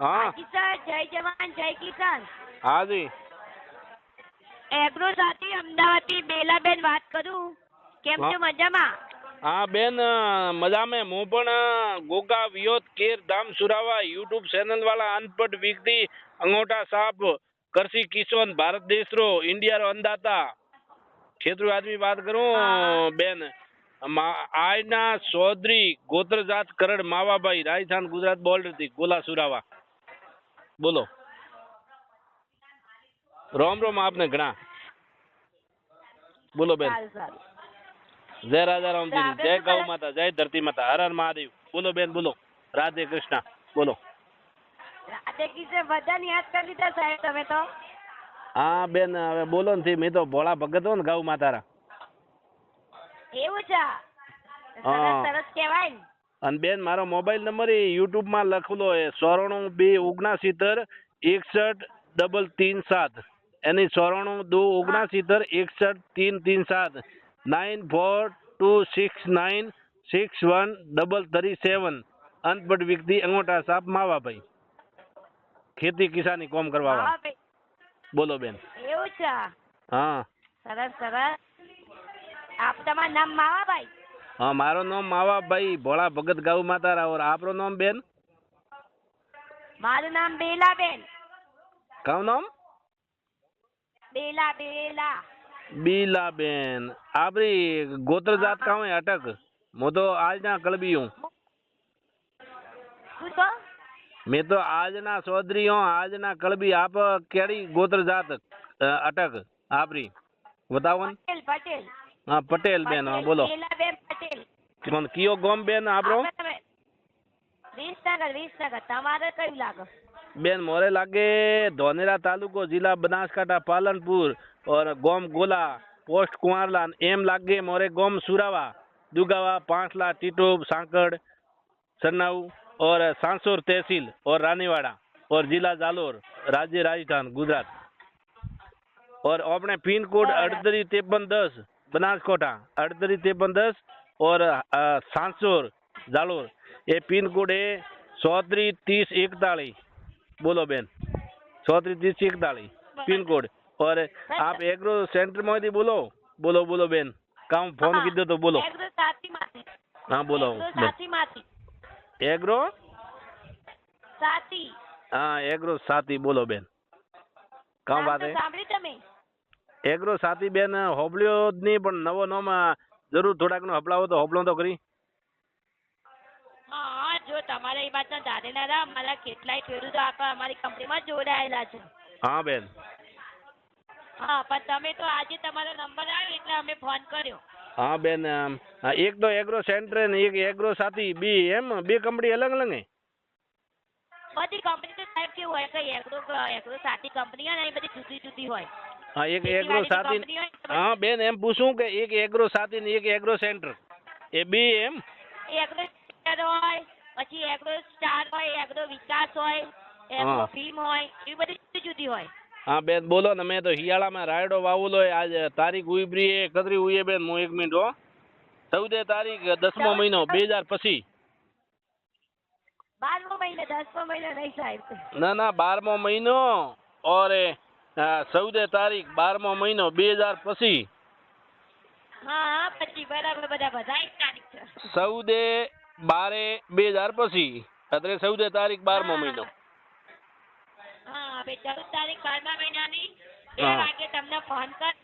હા હાજી સર, જય જવાન જય કિસાન. હાજી. એગ્રો સાથી અમદાવાદથી બેલાબેન વાત કરું. કેમ છો? મજામાં? હા બેન, મજામાં. હું પણ ગોગા વિયોત કેર ધામ સુરાવા यूट्यूब चैनल वाला अनपढ़ व्यक्ति अंगोठा साहब कृषि किसान भारत देश रो इंडिया रो अन्नदाता क्षेत्र आदमी बात करूं बेन। आयना चौधरी गोत्र जात करड़ मावाबाई राजस्थान गुजरात बॉर्डर थी गोला सुरावा बोलो। रोम रोम आपने घना बोलो बेन। સારું સારું. जय राजा राम जी, આપણે जय શું गौ કરે? माता, जय धरती माता, हर हर महादेव। बोलो बेन बोलो। राधे कृष्णा बोलो। રાધે કિશન બધાને યાદ કરી લીધા સાહેબ તમે તો. हाँ बेन હવે બોલો ને मैं तो भोला भगत हो गौ माता रा। એવું છે? હા. સરસ સરસ કહેવાય ને. અને બેન મારો મોબાઈલ નંબર એ યુટ્યુબ માં લખેલો છે 9426963337 એની 9426963337 9426966137 અનપઢ વ્યક્તિ અંગોઠા સાપ માવા ભાઈ ખેતી કિસાની કોમ કરવા વાળા હા ભાઈ, બોલો બેન। એવું છે? હા સરસ સરસ. તમારું નામ માવાભાઈ? हाँ मारो नाम मावा भाई भोला भगत गौ माता रा। और आपरो नाम बेन? મારું નામ બેલાબેન. कौ नाम? બેલા બેલા. बीला बेन। आपरी गोत्र जात कहाँ है अटक? मैं तो आज ना कलबी हूँ। શું તો? मैं तो आज ना चौधरी हूँ, आज ना कलबी। आप केड़ी गोत्र जात अटक आपरी बताओ न। પટેલ પટેલ. हाँ पटेल बेन। हाँ बोलो બેલાબેન પટેલ. कौन कियो गोम बेन आपरो? વિસનગર. તમારે કયું લાગે? बेन मोरे लागे धोनेरा तालुको जिला बनासकांठा पालनपुर और गोम गोला पोस्ट कुंवारला एम लागे मोरे गोम सुरावा दुगावा पांचला टीटोब सांकड़ सरनाऊ और सांसोर तहसील और रानीवाड़ा और जिला जालोर राज्य राजस्थान गुजरात। और अपने पिन कोड 385310 बनासकांठा 385310 और सांसोर जालोर ये पिन कोड है 343041। बोलो बेन 343041 पिन कोड। और आप एग्रो सेंटर में बोलो बोलो बोलो बेन काम फोन की दो तो बोलो। એગ્રો સાથી. हाँ बोलो સાથી. एग्रो સાથી. हाँ एग्रो साथी बोलो बेन काम बात है। સાંભળી તમે? एग्रो साथी बेन होबलियो नहीं पण नवो नाम जरूर थोड़ा घणो हपलाવો तो हपलो तो करी। હા, જો તમારે એ વાતના જાણેલા હતા, અમારા કેટલાય ખેડૂતો અમારી કંપનીમાં જોડાયેલા છે. हाँ बेन હા, પણ તમે તો આજે તમારો નંબર આવ્યો એટલે અમે ફોન કર્યો. हाँ बेन एक तो एग्रो सेंटर है ने एक एग्रो साथी बी एम बे कंपनी अलग अलग है। બધી કંપની તો સાહેબ કેવું હોય કે એગ્રો સાથી કંપની હોય ને એ બધી જુદી જુદી હોય. हाँ एक एग्रो साथी। हाँ बेन एम पूछूं के एक एग्रो साथी ने एक एग्रो सेंटर ए बी एम એગ્રો સ્ટાર હોય, પછી એગ્રો સ્ટાર હોય, એગ્રો વિકાસ હોય, એગ્રો ભીમ હોય, એ બધી જુદી જુદી હોય. हाँ बेन बोलो ना मैं तो हियाला में रायडो वावुलो है आज तारीख हुई प्री है कतरी हुई है बेन मु 1 मिनट हो 14 तारीख 10मो महीनो 2025। 12મો મહિનો 10મો મહિનો નહીં સાહેબ. ना ना 12मो महीनो और 14 तारीख 12मो महीनो 2025। હા પછી બરાબર બધા એક તારીખ છે. 14/12/2025 અત્રે 14 तारीख 12મો મહિનો। હા હવે 14 તારીખ 12મા મહિનાની 2 હા. વાગે તમને ફોન કર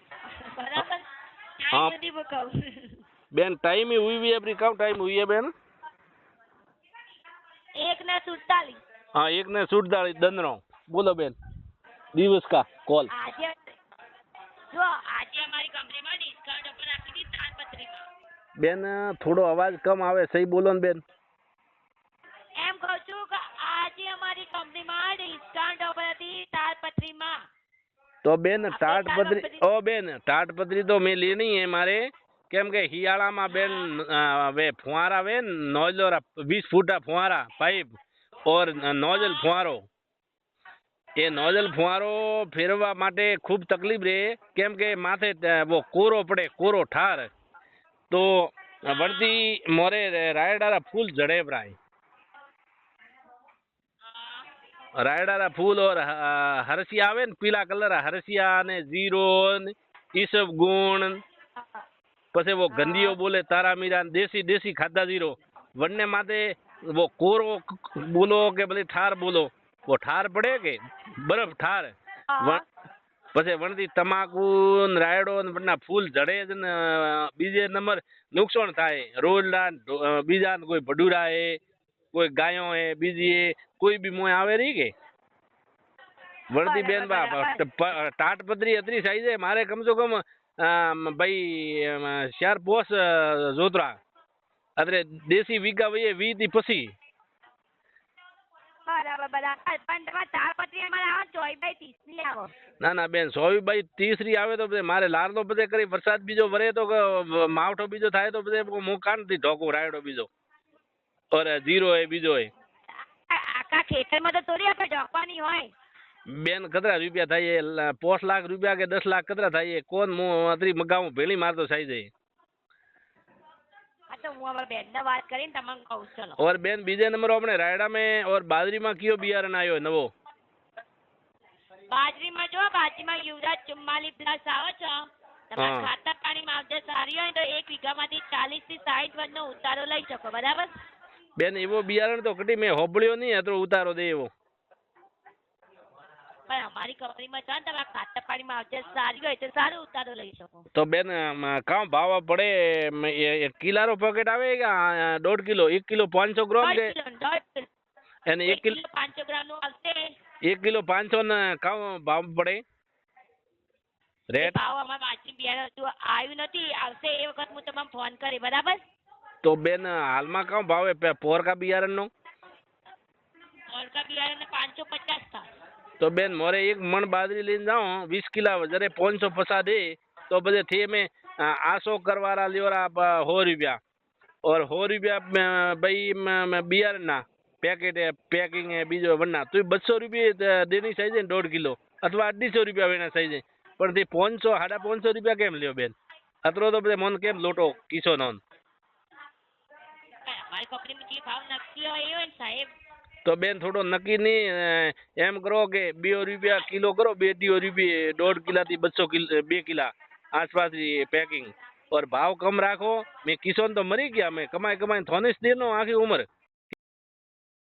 બરાબર. હા. ત્યાં સુધી હું કહું. बेन टाइम ही हुई है अपनी कब टाइम हुई है बेन? 1:47. हाँ 1:47 दंदरो बोलो बेन दिवस का कॉल। આજે જો આજે અમારી કંપનીમાં ડિસ્કાઉન્ટ ઓફર રાખી હતી તાલપત્રીમાં. बेन थोड़ो आवाज कम आवे सही बोलो न बेन। એમ કહું છું કે આજે અમારી કંપનીમાં ડિસ્કાઉન્ટ ઓફર હતી તાલપત્રીમાં. तो बेन टाट पत्री ओ बेन टाट पत्री तो मैं लेनी है मारे केम के हियाला में बेन वे फुवारा वे नोजल 20 फूटा फुवारा पाइप और नोजल फुवारो ये नोजल फुवारो फेरवा माटे खूब तकलीफ रे केम के माथे वो कोरो पड़े कोरो ठार तो वरती मोरे रायडारा फूल जड़े प्राय रायडा फूल और हरसिया आवे ने पीला कलर हरसिया ने जीरो ने ई सब गुण પછી वो गंदियो बोले तारा मीरा देसी देसी खादा जीरो वन्ने माथे वो कोरो बोलो के भले ठार बोलो वो ठार पड़े के बर्फ ठार પછી વણતી તમાકુ ને રાયડો ને બના ફૂલ જડે જ ને બીજે નંબર નુકસાન થાય રોજડા બીજા ને કોઈ ભડુરા હે કોઈ ગાયો હે બીજી કોઈ બી મોય આવે રહી કે વણતી બેન બા તાટપત્રી અત્રી સાઈઝ મારે કમસો કમ ભાઈ 4 જોતરા અત્રે દેશી વીઘા વયે 20 થી પછી બરાબર પણ તમારે તારપત્રી અમારે આવો 24/30 ની આવો ના ના બેન 24/30 રી આવે તો મારે લારનો બધે કરી વરસાદ બીજો વરે તો માવઠો બીજો થાય તો બધે હું કાંથી ઢોકું રાયડો બીજો ઓર જીરો હે બીજો હે આખા ખેતરમાં તો થોડી આપણે ઢોકવાની હોય બેન કતરા રૂપિયા થાય 5 લાખ રૂપિયા કે 10 લાખ કતરા થાય કોણ હું અત્રી મગાવું ભેળી મારતો સાઈ જાય तो હું હવે બેનને વાત કરીને તમને કહું ચલો और बेन बीजे नंबर अपने रायडा में और बाजरी में कियो बियारण आयो नवो બાજરીમાં જો બાજરીમાં યુવરાજ 44+ આવે છે તમારે ખાતર પાણી માવજત સારી હોય તો 1 વીઘામાંથી 40 થી 60 વનનો ઉતારો લઈ શકો બરાબર બેન એવો બિયારણ તો કટી મેં હોબળ્યો નહીં હતો ઉતારો દે એવો પણ અમારી કંપનીમાં છે ને તમારે ખાતર પાણી માવજત સારી હોય તો સારો ઉતારો લઈ શકો તો બેન કામ ભાવ પડે 1 કિલાનો પેકેટ આવે કે 1.5 કિલો 1 કિલો 500 ગ્રામ કે અને 1 કિલો 500 ગ્રામ નું આવશે 1 કિલો 500 ને કામ ભાવ પડે રેટ ભાવ અમારા બાજરી બિયારણ હજુ આવ્યું નથી આવશે એ વખત હું તમને ફોન કરી બરાબર તો બેન હાલમાં કામ ભાવે પોરકા બિયારણનો પોરકા બિયારણ 550 થાય तो बेन मोरे 1 मण बाजरी लेने जाओ 20 किला जरे 550 दे तो बजे थे में 800 करवारा लियोरा 100 रुपया और 100 रुपया भाई बियर ना पैकेट है पैकिंग है बीजो वरना तो 200 रुपये देनी साइज 1.5 किलो अथवा 250 रुपया वेना साइज पण ते 500 550 रुपया केम लियो बेन अतरो तो बजे मन केम लोटो किसो नोन हमारी कंपनी में जे भाव नक्की હોય એ હોય ને સાહેબ तो बेन थोड़ो नक्की नहीं एम करो के 2 रुपया किलो करो 2 रुपये 1.5 किला थी 200 किलो 2 किला आसपास पैकिंग और भाव कम राखो मैं किसान तो मरी गया मैं कमाई कमाई थोने देर नो आखी उम्र